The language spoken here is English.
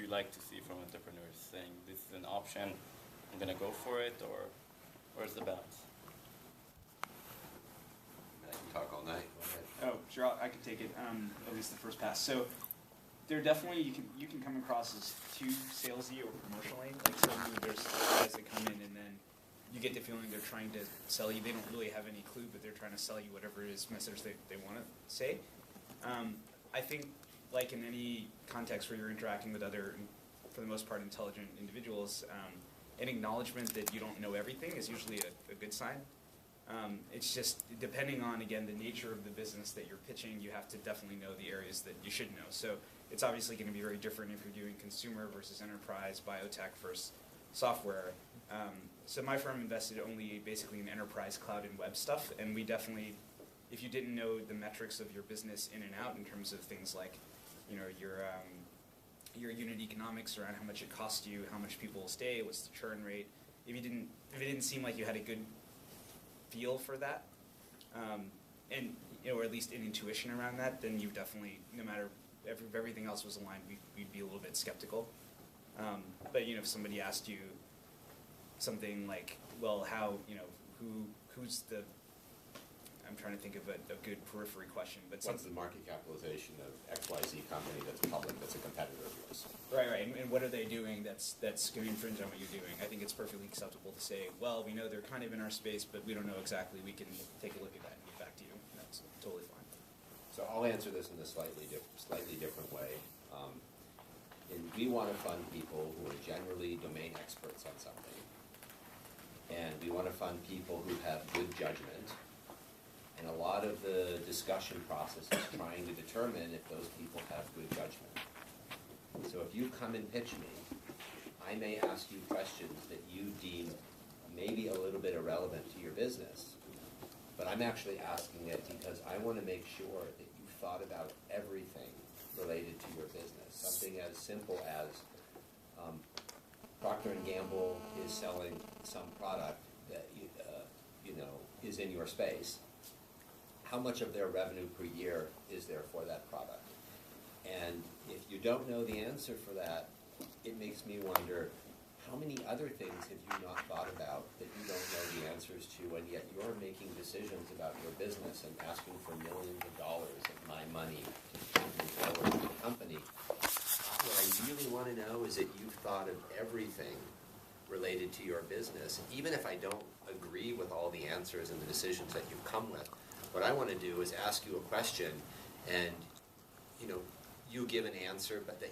you like to see from entrepreneurs? Saying this is an option, I'm going to go for it, or where's the balance? I can talk all night. Go ahead. Oh, sure, I can take it, at least the first pass. So there definitely, you can come across as too salesy or promotionally. Like, so there's guys that come in and then you get the feeling they're trying to sell you. They don't really have any clue, but they're trying to sell you whatever it is message they want to say. I think, like in any context where you're interacting with other, for the most part, intelligent individuals, an acknowledgement that you don't know everything is usually a good sign. It's just, depending on, again, the nature of the business that you're pitching, you have to definitely know the areas that you should know. So it's obviously going to be very different if you're doing consumer versus enterprise, biotech versus software. So my firm invested only basically in enterprise cloud and web stuff, and we definitely, if you didn't know the metrics of your business in and out in terms of things like, you know, your unit economics around how much it costs you, how much people will stay, what's the churn rate, if it didn't seem like you had a good feel for that, and you know, or at least an intuition around that, then you definitely, no matter if everything else was aligned, we'd be a little bit skeptical. But you know, if somebody asked you something like, well, how, you know, who's the, I'm trying to think of a good periphery question, but what's the market capitalization of XYZ company that's public, that's a competitor of yours? Right, and what are they doing that's going to infringe on what you're doing? I think it's perfectly acceptable to say, well, we know they're kind of in our space, but we don't know exactly. We can take a look at that and get back to you. That's totally fine. So I'll answer this in a slightly different way. We want to fund people who are generally domain experts on something, and we want to fund people who have good judgment. And a lot of the discussion process is trying to determine if those people have good judgment. So if you come and pitch me, I may ask you questions that you deem maybe a little bit irrelevant to your business, but I'm actually asking it because I want to make sure that you've thought about everything related to your business. Something as simple as Procter & Gamble is selling some product that is in your space. How much of their revenue per year is there for that product? And if you don't know the answer for that, it makes me wonder, how many other things have you not thought about that you don't know the answers to, and yet you're making decisions about your business and asking for millions of dollars of my money to move forward with the company? What I really want to know is that you've thought of everything related to your business, even if I don't agree with all the answers and the decisions that you've come with. What I want to do is ask you a question, and you give an answer, but that